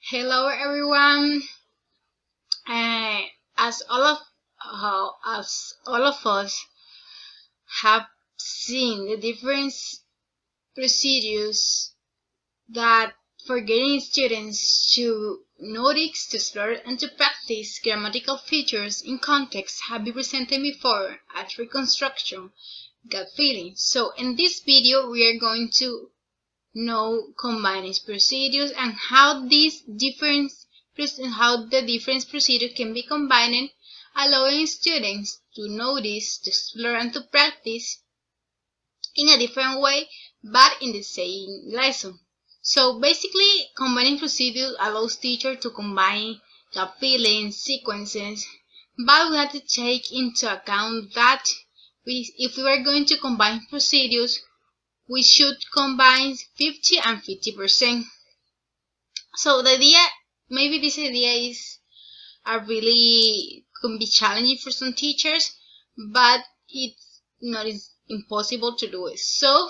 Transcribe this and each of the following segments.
Hello everyone. Uh, as all of us have seen the different procedures that for getting students to notice, to explore, and to practice grammatical features in context have been presented before as reconstruction, gut feeling. So in this video we are going to know combining procedures and how the different procedures can be combined, allowing students to notice, to explore, and to practice in a different way, but in the same lesson. So basically, combining procedures allows teachers to combine the feelings, sequences, but we have to take into account that if we are going to combine procedures, we should combine 50 and 50%. So the idea, maybe this idea is can be challenging for some teachers, but it's not impossible to do it. So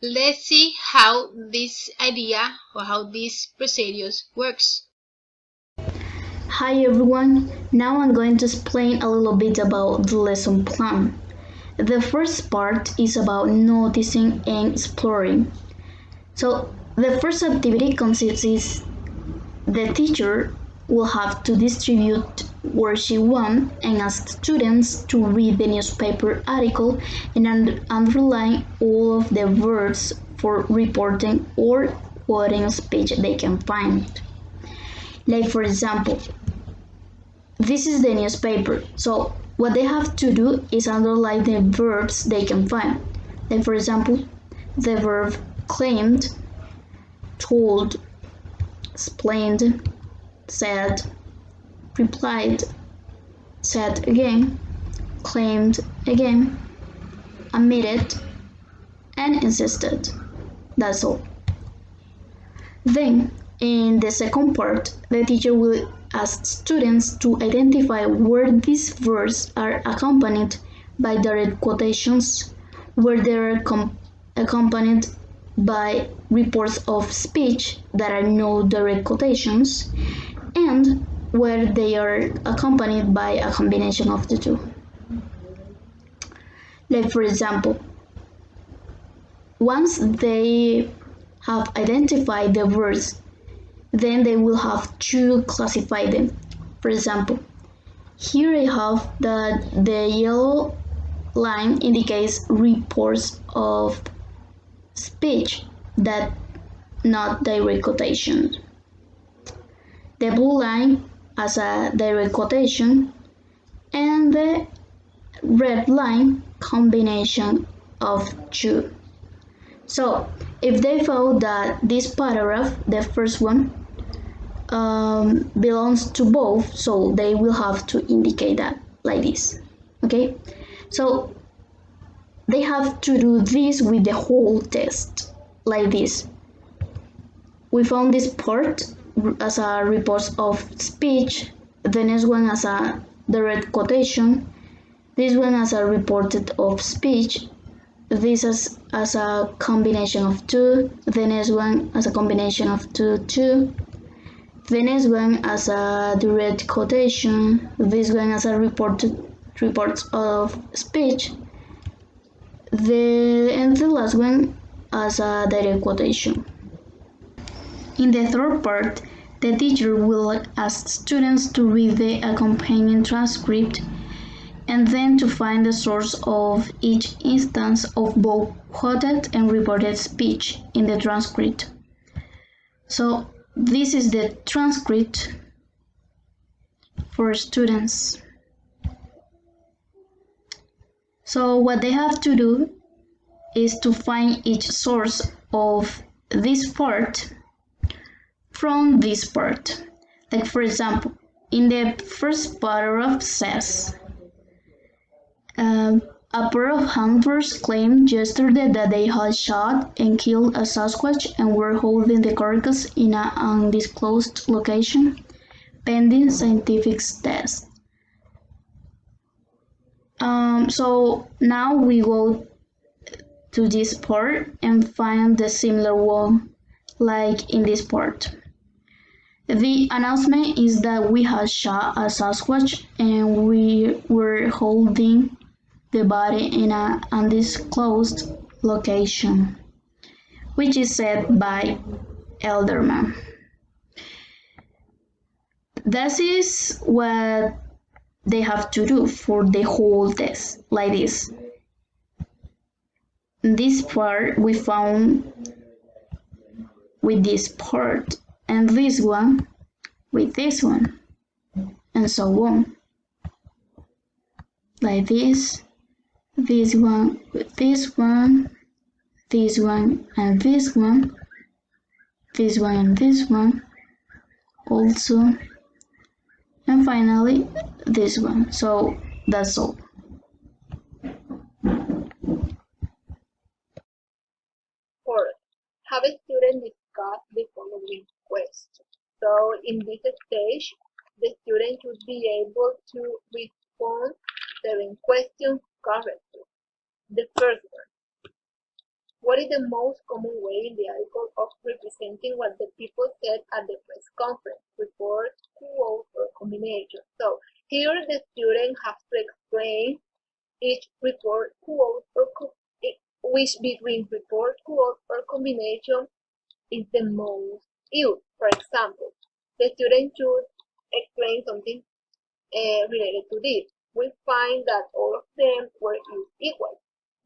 let's see how this idea or how these procedures works. Hi everyone, now I'm going to explain a little bit about the lesson plan. The first part is about noticing and exploring. So the first activity consists the teacher will have to distribute worksheet 1 and ask students to read the newspaper article and underline all of the verbs for reporting or quoting a speech they can find. Like for example, this is the newspaper, so what they have to do is underline the verbs they can find. Like for example, the verb claimed, told, explained, said, replied, said again, claimed again, admitted, and insisted. That's all. Then, in the second part, the teacher will ask students to identify where these verbs are accompanied by direct quotations, where they are accompanied by reports of speech that are no direct quotations, and where they are accompanied by a combination of the two. Like for example, once they have identified the words, then they will have to classify them. For example, here I have that the yellow line indicates reports of speech that not direct quotation. The blue line as a direct quotation, and the red line combination of two. So if they found that this paragraph, the first one, belongs to both, so they will have to indicate that like this. Okay, so they have to do this with the whole text like this. We found this part as a report of speech, the next one as a direct quotation, this one as a reported of speech, this as a combination of two, the next one as a combination of two, the next one as a direct quotation, this one as a reports of speech, and the last one as a direct quotation. In the third part, the teacher will ask students to read the accompanying transcript and then to find the source of each instance of both quoted and reported speech in the transcript. So this is the transcript for students. So what they have to do is to find each source of this part from this part. Like for example, in the first paragraph says, a pair of hunters claimed yesterday that they had shot and killed a Sasquatch and were holding the carcass in an undisclosed location, pending scientific tests. So now we go to this part and find the similar one, like in this part. The announcement is that we had shot a Sasquatch and we were holding the body in an undisclosed location, which is said by Elderman. This is what they have to do for the whole test, like this. This part we found with this part, and this one with this one, and so on. Like this one with this one, this one and this one, this one and this one, also, and finally this one. So that's all. Fourth, have a student discuss the following question. So in this stage, the student should be able to respond 7 questions correctly. The first one, what is the most common way in the article of representing what the people said at the press conference? Report, quote, or combination. So here the student has to explain each report, quote, or which between report, quote, or combination is the most used. For example, the student should explain something related to this. We find that all of them were used equally.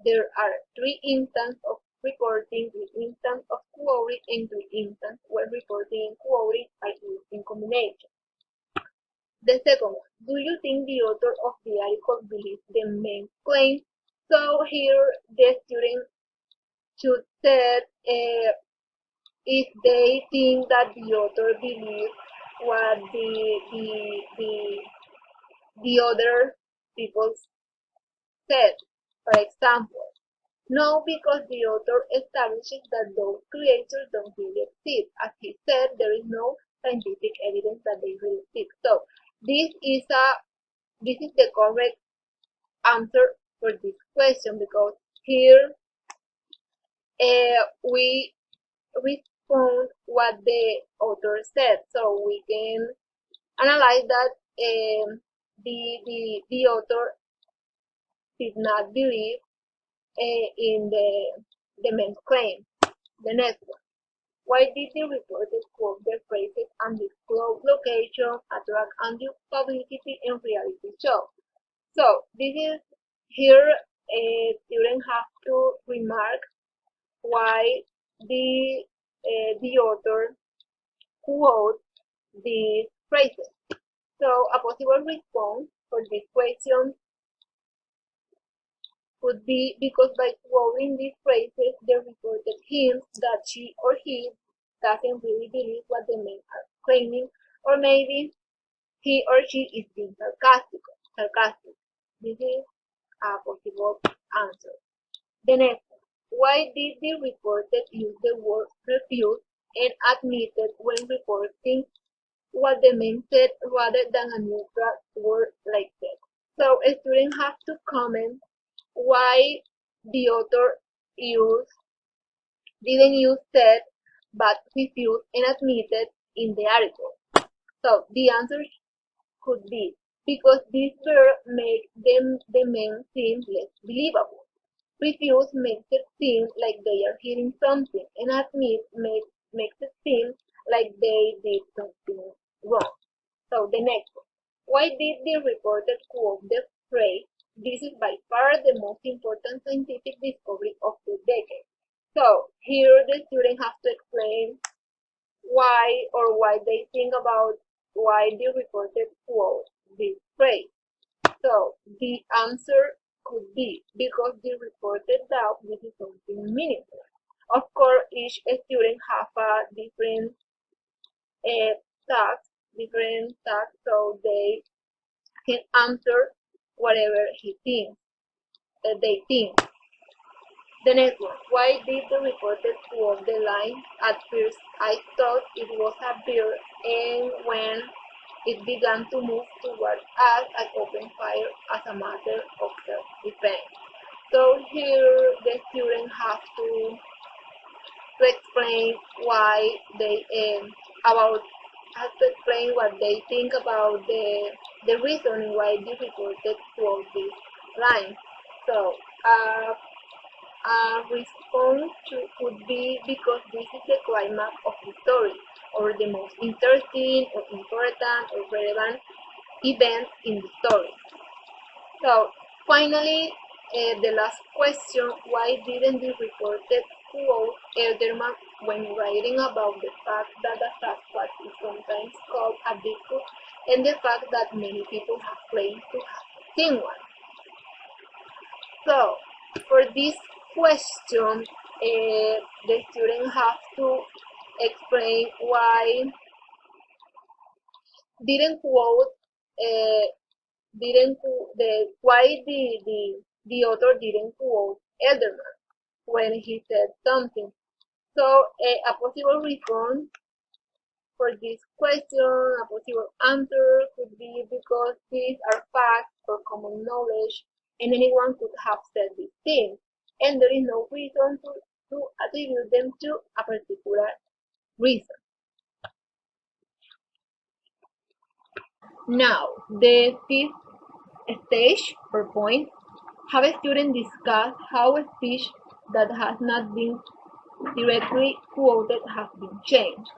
There are 3 instances of reporting, 3 instances of quoting, and 3 instances where reporting and quoting are used in combination. The second one, do you think the author of the article believes the main claim? So here the student should say if they think that the author believes what the other people said. For example, no, because the author establishes that those creatures don't really exist. As he said, there is no scientific evidence that they really exist. So this is the correct answer for this question, because here we respond what the author said, so we can analyze that the author did not believe in the main claim. The next one. Why did the reporters quote their phrases and disclose location, attract undue publicity and reality show? So this is here a student has to remark why the author quote these phrases. So a possible response for this question could be because by quoting these phrases, the reporter hints that she or he doesn't really believe what the men are claiming, or maybe he or she is being sarcastic. This is a possible answer. The next one. Why did the reporter use the word refuse and admitted when reporting what the men said rather than a neutral word like that? So a student has to comment why the author didn't use said but refused and admitted in the article. So the answer could be because this verb makes the men seem less believable. Refuse makes it seem like they are hearing something, and admit makes it seem like they did something wrong. So the next one. Why did the reporter quote the phrase, "This is by far the most important scientific discovery of the decade"? So here the student has to explain why they think about why the reporter quote this phrase. So the answer could be because the reporter doubt this is something meaningful. Of course, each student has a different task, so they can answer whatever they think. The next one. Why did the reporter quote the line? At first, I thought it was a bird, and when it began to move toward us, I opened fire as a matter of self-defense. So here the student has to explain why they about has to explain what they think about the reason why they reported quote this line. So a response could be because this is the climax of the story, or the most interesting or important or relevant event in the story. So finally, the last question, why didn't the reporter quote Elderman when writing about the fact that the Sasquatch is sometimes called a Bigfoot and the fact that many people have claimed to have seen one? So for this question, the student has to explain why didn't quote uh, why the author didn't quote Elderman when he said something. So a possible response for this question, a possible answer could be because these are facts or common knowledge and anyone could have said these things, and there is no reason to attribute them to a particular reason. Now, the fifth stage or point, have a student discuss how a speech that has not been directly quoted has been changed.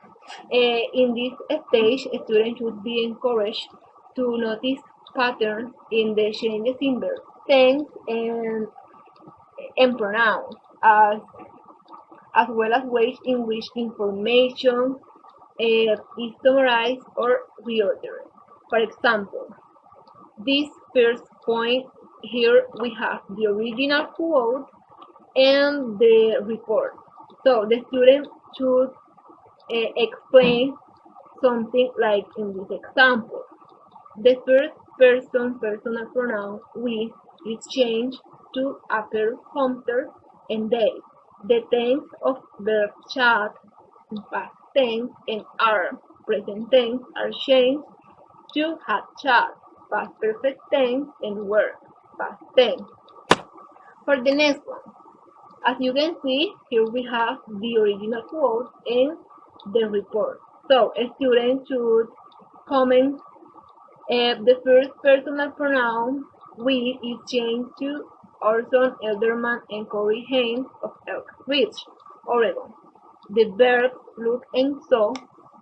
In this stage, a student should be encouraged to notice patterns in the changes in verb tense and pronouns, as well as ways in which information is summarized or reordered. For example, this first point here we have the original quote and the report. So the student should explain something like in this example. The first person personal pronoun we is changed to appear hunter and they. The tense of verb chat, past tense, and are present tense are changed to had chat, past perfect tense, and were, past tense. For the next one, as you can see, here we have the original quote and the report. So a student should comment the first personal pronoun we is changed to Orson Elderman and Corey Haynes of Elk Ridge, Oregon. The verbs look and saw,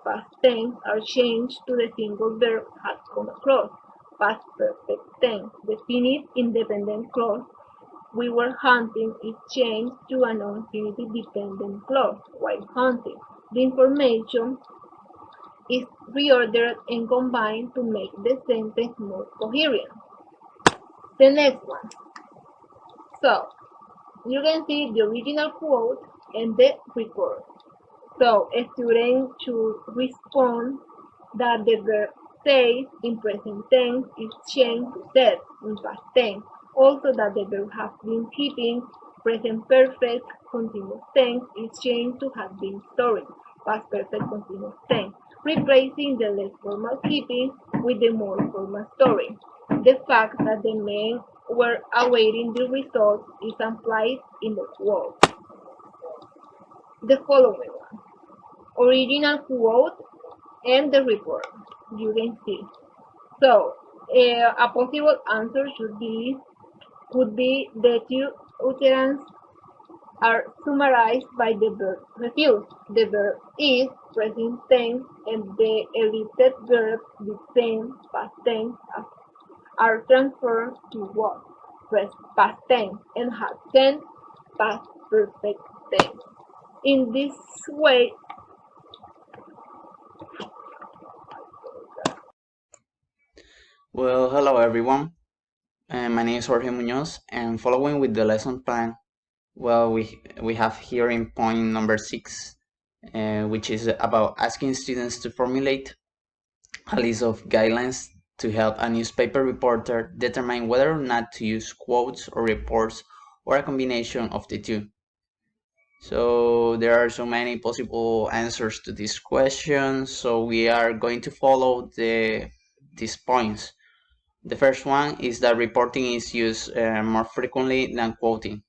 past tense, are changed to the single verb had come across, past perfect tense. The finite independent clause we were hunting is changed to a non-infinitive dependent clause while hunting. The information is reordered and combined to make the sentence more coherent. The next one. So, you can see the original quote and the report. So, a student should respond that the verb says in present tense is changed to said in past tense. Also that the verb has been keeping, present perfect continuous tense is changed to have been storing, past perfect continuous tense, replacing the less formal keeping with the more formal storing. The fact that the men were awaiting the results is implied in the quote. The following one, original quote and the report, you can see. So, a possible answer could be the two utterances are summarized by the verb refuse. The verb is present tense and the elicited verb the same past tense are transferred to was past tense and had tense past perfect tense. In this way, Well, hello everyone. My name is Jorge Muñoz, and following with the lesson plan, well, we have here in point number 6, which is about asking students to formulate a list of guidelines to help a newspaper reporter determine whether or not to use quotes or reports or a combination of the two. So there are so many possible answers to this question, so we are going to follow these points. The first one is that reporting is used more frequently than quoting.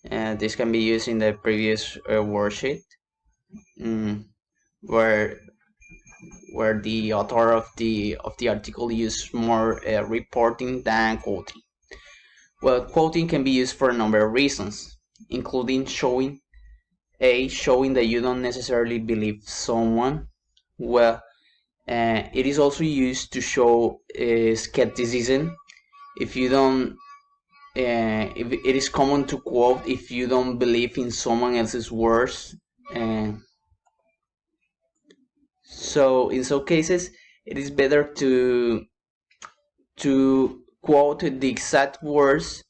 This can be used in the previous worksheet, where where the author of the article used more reporting than quoting. Well, quoting can be used for a number of reasons, including showing that you don't necessarily believe someone. Well, it is also used to show skepticism. If you don't, if it is common to quote if you don't believe in someone else's words. So in some cases, it is better to quote the exact words,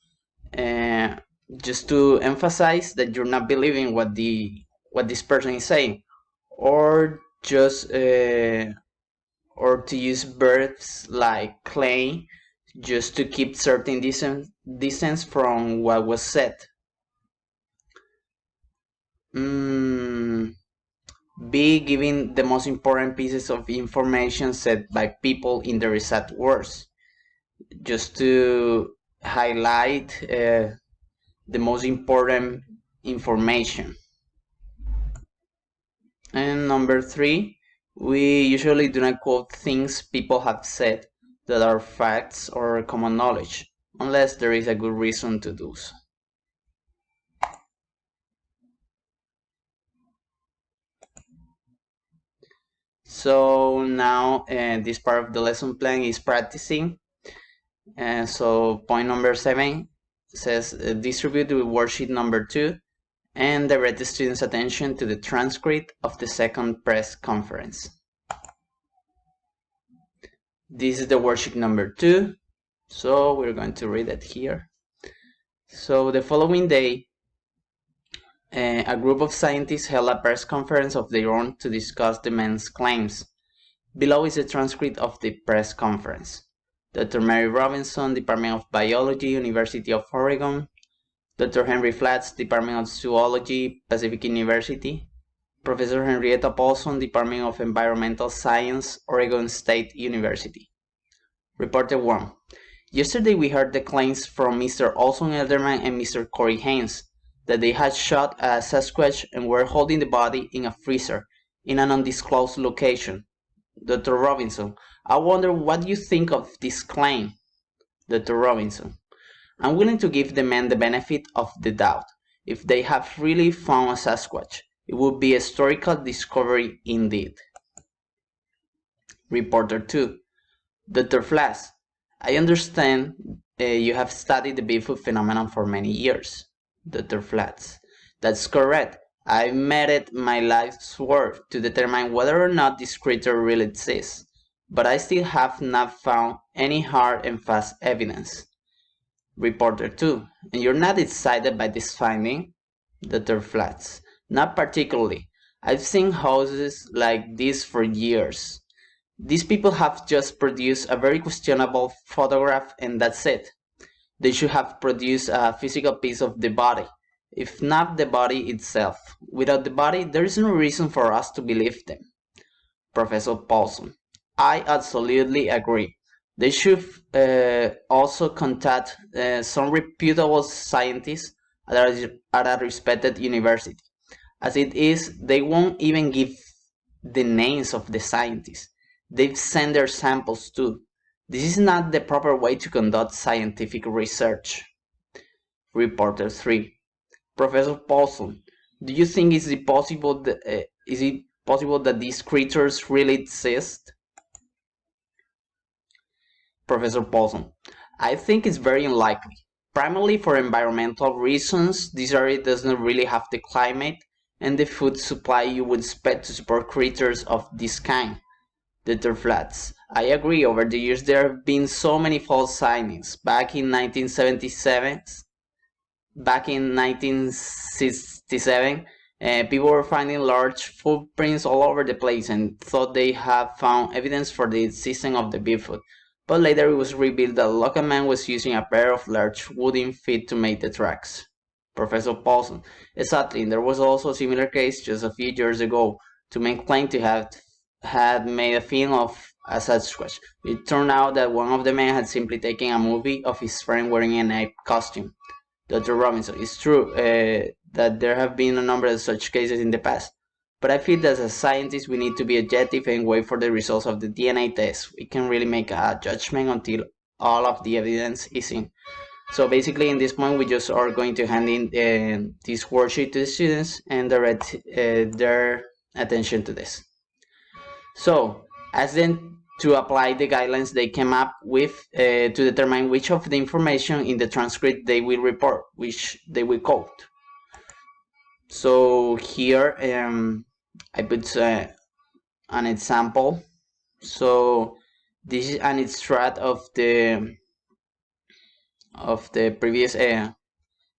just to emphasize that you're not believing what this person is saying, or just or to use verbs like claim, just to keep certain distance from what was said. B, giving the most important pieces of information said by people in the exact words, just to highlight the most important information. And number 3, we usually do not quote things people have said that are facts or common knowledge, unless there is a good reason to do so. So now this part of the lesson plan is practicing. And so point number 7 says distribute the worksheet number 2 and direct the students' attention to the transcript of the second press conference. This is the worksheet number 2, so we're going to read it here. So the following day, a group of scientists held a press conference of their own to discuss the men's claims. Below is a transcript of the press conference. Dr. Mary Robinson, Department of Biology, University of Oregon. Dr. Henry Flats, Department of Zoology, Pacific University. Professor Henrietta Paulson, Department of Environmental Science, Oregon State University. Reporter 1. Yesterday we heard the claims from Mr. Olson Elderman and Mr. Corey Haynes that they had shot a Sasquatch and were holding the body in a freezer in an undisclosed location. Dr. Robinson, I wonder what you think of this claim. Dr. Robinson, I'm willing to give the men the benefit of the doubt. If they have really found a Sasquatch, it would be a historical discovery indeed. Reporter 2. Dr. Flass, I understand you have studied the Bigfoot phenomenon for many years. Dr. Flats, that's correct. I've made it my life's work to determine whether or not this creature really exists, but I still have not found any hard and fast evidence. Reporter 2, and you're not excited by this finding? Dr. Flats, not particularly. I've seen houses like this for years. These people have just produced a very questionable photograph and that's it. They should have produced a physical piece of the body, if not the body itself. Without the body, there is no reason for us to believe them. Professor Paulson, I absolutely agree. They should also contact some reputable scientists at a respected university. As it is, they won't even give the names of the scientists. They've sent their samples too. This is not the proper way to conduct scientific research. Reporter 3. Professor Paulson, do you think is it possible that these creatures really exist? Professor Paulson, I think it's very unlikely. Primarily for environmental reasons, this area does not really have the climate and the food supply you would expect to support creatures of this kind. Dr. Flats, I agree. Over the years there have been so many false sightings. Back in 1967, people were finding large footprints all over the place and thought they had found evidence for the existence of the Bigfoot. But later it was revealed that a local man was using a pair of large wooden feet to make the tracks. Professor Paulson, exactly. There was also a similar case just a few years ago. Two men claimed to have had made a film of a Sasquatch. It turned out that one of the men had simply taken a movie of his friend wearing an ape costume. Dr. Robinson, it's true that there have been a number of such cases in the past. But I feel that as scientists, we need to be objective and wait for the results of the DNA test. We can really make a judgment until all of the evidence is in. So basically, in this point, we just are going to hand in this worksheet to the students and direct their attention to this. So, ask them to apply the guidelines they came up with to determine which of the information in the transcript they will report, which they will quote. So here I put an example. So this is an extract of the previous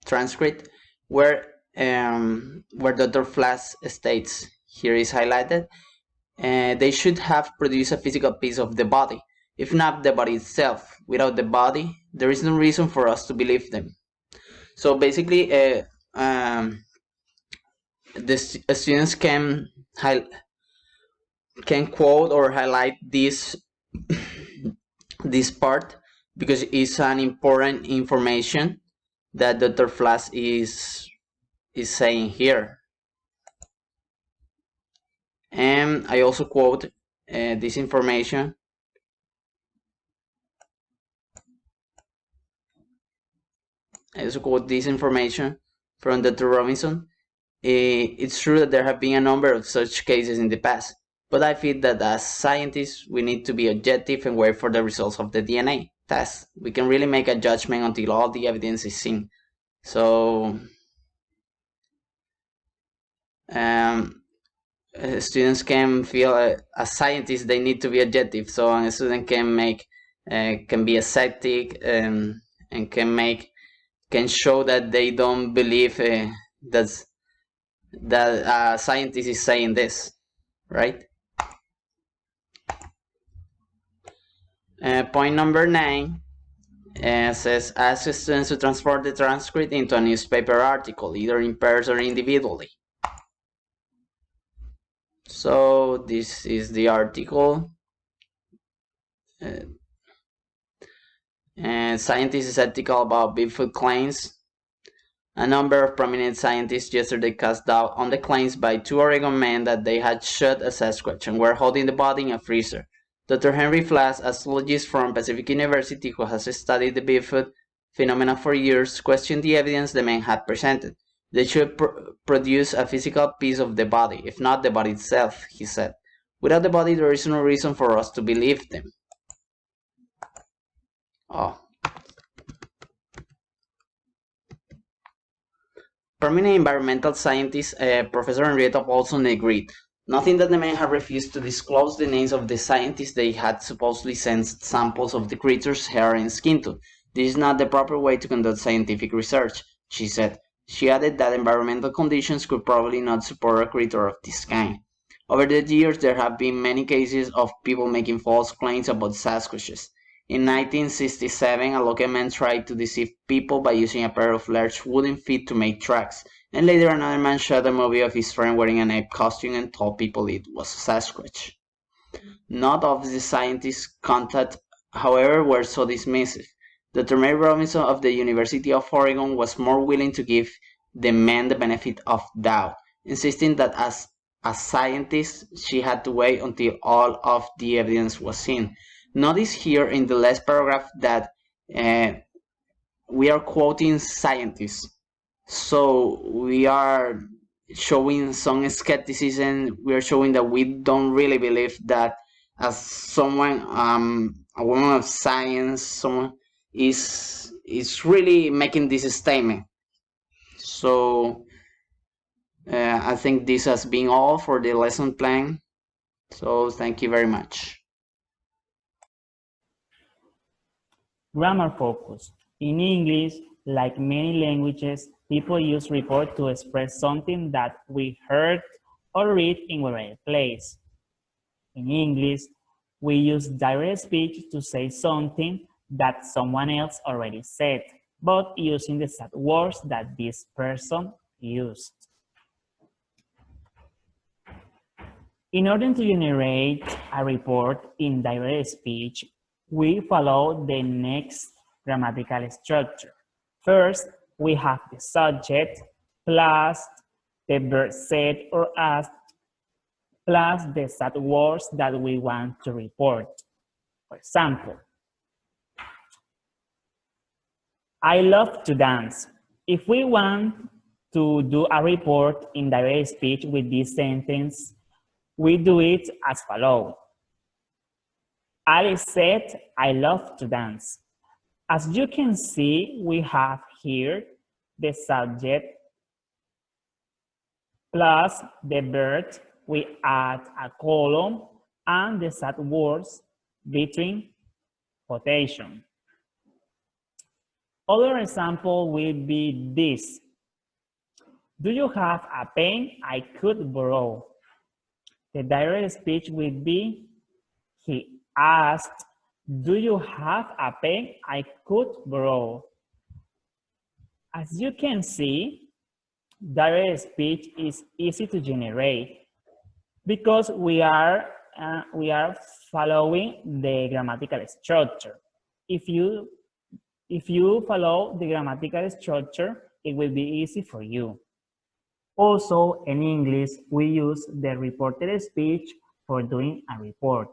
transcript where Dr. Flass states, here is highlighted, they should have produced a physical piece of the body, if not the body itself. Without the body, there is no reason for us to believe them. So basically, the students can quote or highlight this this part because it's an important information that Dr. Flass is saying here. And I also quote this information. I also quote this information from Dr. Robinson. It's true that there have been a number of such cases in the past, but I feel that as scientists, we need to be objective and wait for the results of the DNA test. We can really make a judgment until all the evidence is seen. So, students can feel as scientists they need to be objective. So a student can be ascetic and can show that they don't believe that a scientist is saying this, right? Point number 9 says ask students to transport the transcript into a newspaper article, either in pairs or individually. So this is the article. And scientists is skeptical about Bigfoot claims. A number of prominent scientists yesterday cast doubt on the claims by 2 Oregon men that they had shot a Sasquatch and were holding the body in a freezer. Dr. Henry Flass, a zoologist from Pacific University who has studied the Bigfoot phenomena for years, questioned the evidence the men had presented. They should produce a physical piece of the body, if not the body itself, he said. Without the body, there is no reason for us to believe them. Oh. Prominent environmental scientist Professor Henrietta Paulson agreed, noting that the men had refused to disclose the names of the scientists they had supposedly sent samples of the creature's hair and skin to. This is not the proper way to conduct scientific research, she said. She added that environmental conditions could probably not support a creature of this kind. Over the years, there have been many cases of people making false claims about Sasquatches. In 1967, a local man tried to deceive people by using a pair of large wooden feet to make tracks, and later another man shot a movie of his friend wearing an ape costume and told people it was a Sasquatch. Not all of the scientists' contacts, however, were so dismissive. Dr. Mary Robinson of the University of Oregon was more willing to give the men the benefit of doubt, insisting that as a scientist, she had to wait until all of the evidence was seen. Notice here in the last paragraph that we are quoting scientists. So we are showing some skepticism. We are showing that we don't really believe that as someone, a woman of science, someone is really making this statement. So I think this has been all for the lesson plan. So thank you very much. Grammar focus. In English, like many languages, people use report to express something that we heard or read in whatever place. In English, we use direct speech to say something that someone else already said, but using the exact words that this person used. In order to generate a report in direct speech, we follow the next grammatical structure. First, we have the subject plus the verb said or asked plus the sad words that we want to report. For example, I love to dance. If we want to do a report in direct speech with this sentence, we do it as follows. Alice said, I love to dance. As you can see, we have here the subject plus the verb. We add a column and the sad words between quotation. Other example will be this. Do you have a pen I could borrow? The direct speech will be, he asked, do you have a pen I could borrow? As you can see, direct speech is easy to generate because we are following the grammatical structure. If you follow the grammatical structure, it will be easy for you. Also, in English, we use the reported speech for doing a report.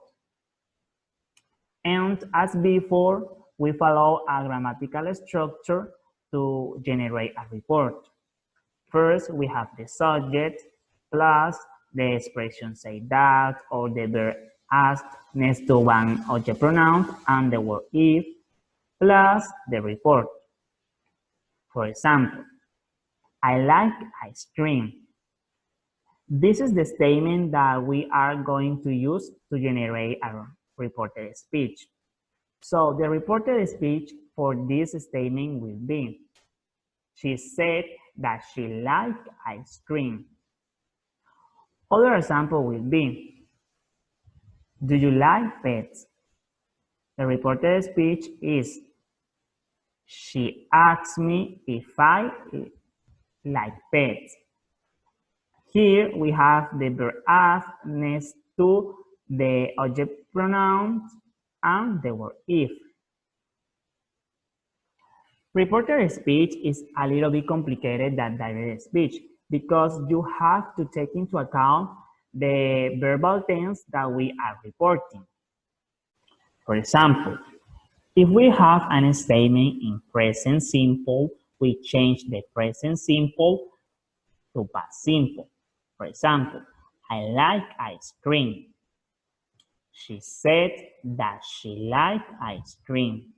And as before, we follow a grammatical structure to generate a report. First, we have the subject plus the expression say that or the verb asked next to one object pronoun and the word if plus the report. For example, I like ice cream. This is the statement that we are going to use to generate a reported speech. So the reported speech for this statement will be, she said that she liked ice cream. Other example will be, do you like pets? The reported speech is, she asked me if I like pets. Here we have the verb ask next to the object pronouns and the word if. Reported speech is a little bit complicated than direct speech because you have to take into account the verbal tense that we are reporting. For example, if we have an statement in present simple, we change the present simple to past simple. For example, I like ice cream. She said that she liked ice cream.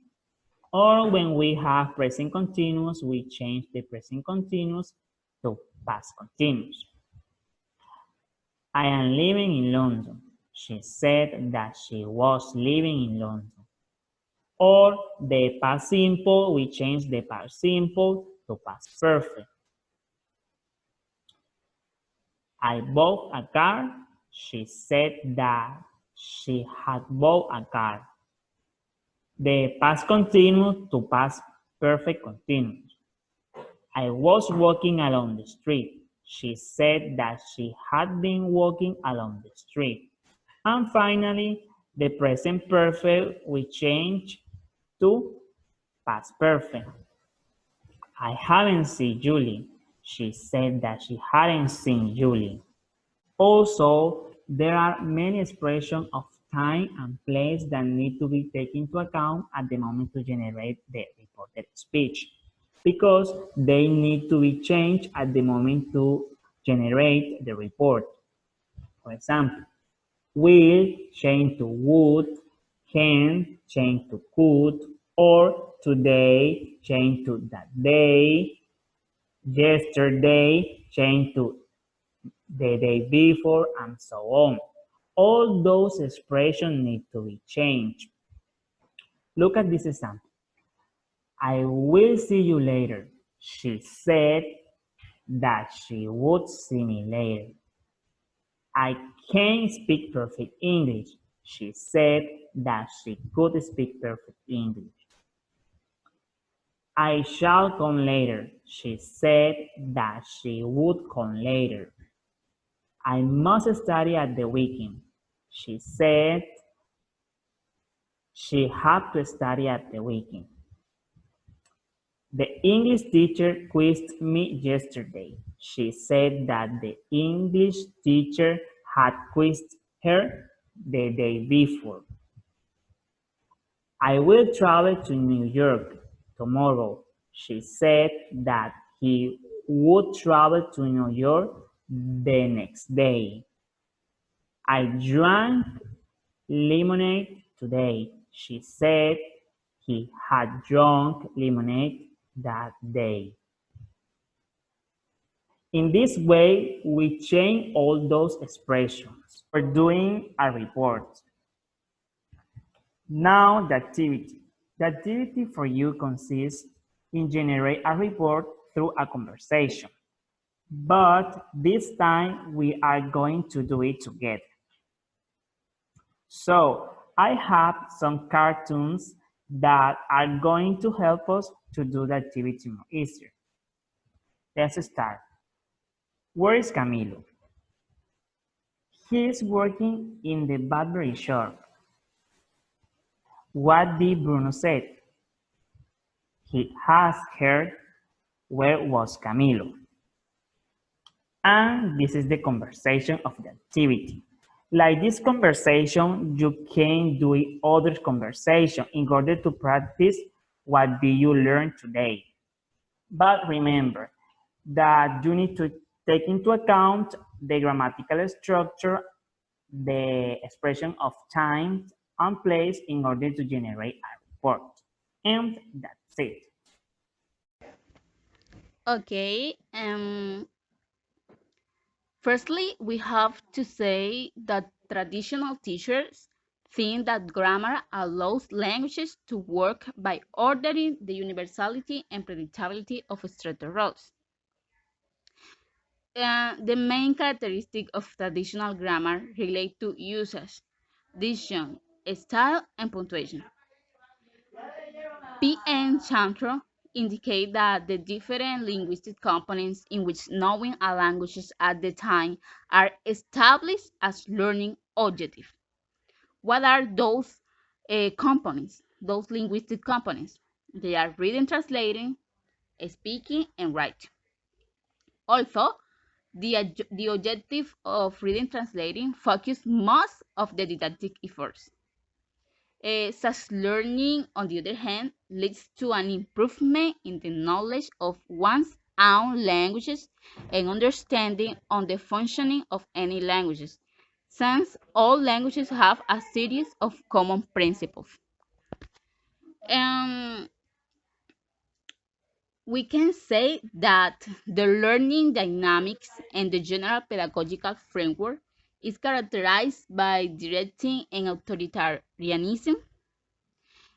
Or when we have present continuous, we change the present continuous to past continuous. I am living in London. She said that she was living in London. Or the past simple, we change the past simple to past perfect. I bought a car. She said that she had bought a car. The past continuous to past perfect continuous. I was walking along the street. She said that she had been walking along the street. And finally, the present perfect we change to past perfect. I haven't seen Julie. She said that she hadn't seen Julie. Also, there are many expressions of time and place that need to be taken into account at the moment to generate the reported speech because they need to be changed at the moment to generate the report. For example, will change to would, can change to could, or today change to that day, yesterday change to the day before, and so on. All those expressions need to be changed. Look at this example. I will see you later. She said that she would see me later. I can't speak perfect English. She said that she could speak perfect English. I shall come later. She said that she would come later. I must study at the weekend. She said she had to study at the weekend. The English teacher quizzed me yesterday. She said that the English teacher had quizzed her the day before. I will travel to New York tomorrow. She said that he would travel to New York the next day. I drank lemonade today. She said he had drunk lemonade that day. In this way, we change all those expressions. We're doing a report. Now the activity. The activity for you consists in generate a report through a conversation. But this time we are going to do it together. So I have some cartoons that are going to help us to do the activity more easier. Let's start. Where is Camilo? He is working in the barber shop. What did Bruno say? He asked her where was Camilo. And this is the conversation of the activity. Like this conversation, you can do other conversation in order to practice what did you learn today. But remember that you need to take into account the grammatical structure, the expression of time and place in order to generate a report. And that's it. Okay, firstly, we have to say that traditional teachers think that grammar allows languages to work by ordering the universality and predictability of structured roles. The main characteristic of traditional grammar relate to usage, diction, style, and punctuation. P. N. Chantro indicate that the different linguistic components in which knowing a language at the time are established as learning objectives. What are those components, those linguistic components? They are reading, translating, speaking, and writing. Also, the objective of reading translating focus most of the didactic efforts. Such learning, on the other hand, leads to an improvement in the knowledge of one's own languages and understanding on the functioning of any languages, since all languages have a series of common principles. Um, we can say that the learning dynamics and the general pedagogical framework is characterized by directing and authoritarianism,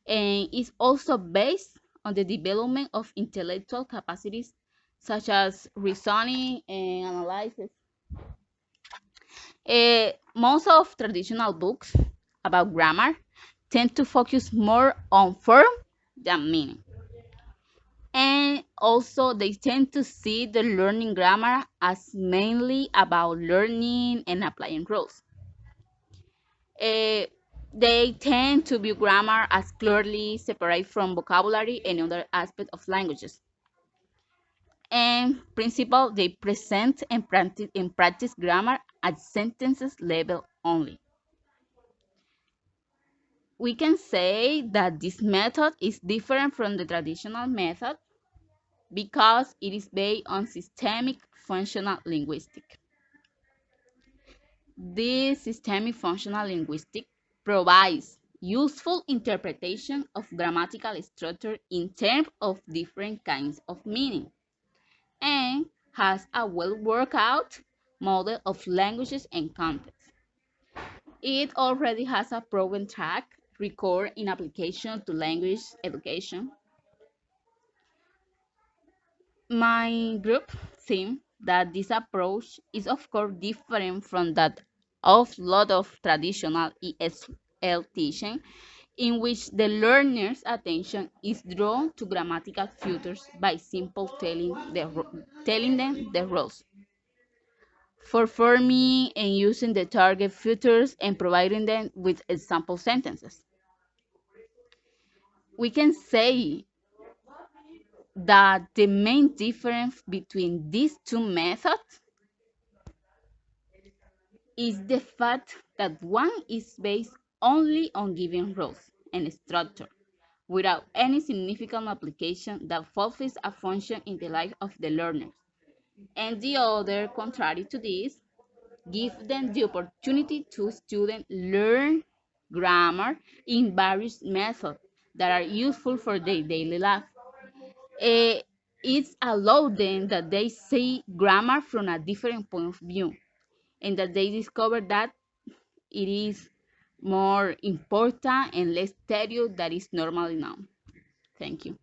and is also based on the development of intellectual capacities such as reasoning and analysis. Most of traditional books about grammar tend to focus more on form than meaning. And also, they tend to see the learning grammar as mainly about learning and applying rules. They tend to view grammar as clearly separate from vocabulary and other aspects of languages. And principle, they present and practice grammar at sentences level only. We can say that this method is different from the traditional method because it is based on systemic functional linguistics. This systemic functional linguistics provides useful interpretation of grammatical structure in terms of different kinds of meaning, and has a well worked out model of languages and contexts. It already has a proven track record in application to language education. My group thinks that this approach is of course different from that of lot of traditional ESL teaching, in which the learner's attention is drawn to grammatical features by simply telling them the rules. For forming and using the target features and providing them with example sentences. We can say that the main difference between these two methods is the fact that one is based only on giving rules and structure without any significant application that fulfills a function in the life of the learner. And the other, contrary to this, give them the opportunity to students learn grammar in various methods that are useful for their daily life. It's allowed them that they see grammar from a different point of view and that they discover that it is more important and less tedious than is normally known. Thank you.